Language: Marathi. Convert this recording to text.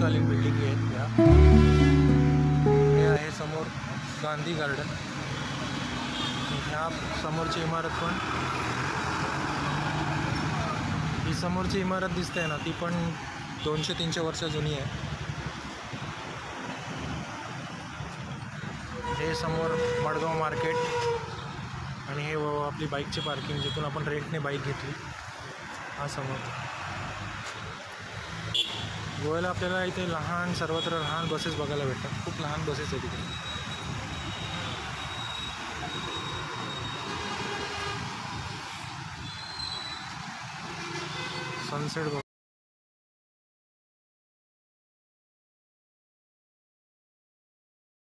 ब्रिटिशकालीन बिल्डिंगी आहेत या. हे आहे समोर गांधी गार्डन. ह्या समोरची इमारत पण, ही समोरची इमारत दिसते ना, ती पण 200-300 वर्ष जुनी आहे. हे समोर मडगाव मार्केट आणि हे आपली बाईकची पार्किंग, जिथून आपण रेंटने बाईक घेतली. हा समोर गोव्याला आपल्याला इथे सर्वत्र लहान बसेस बघायला भेटतात. खूप लहान बसेस आहेत इथे. सनसेट बघा.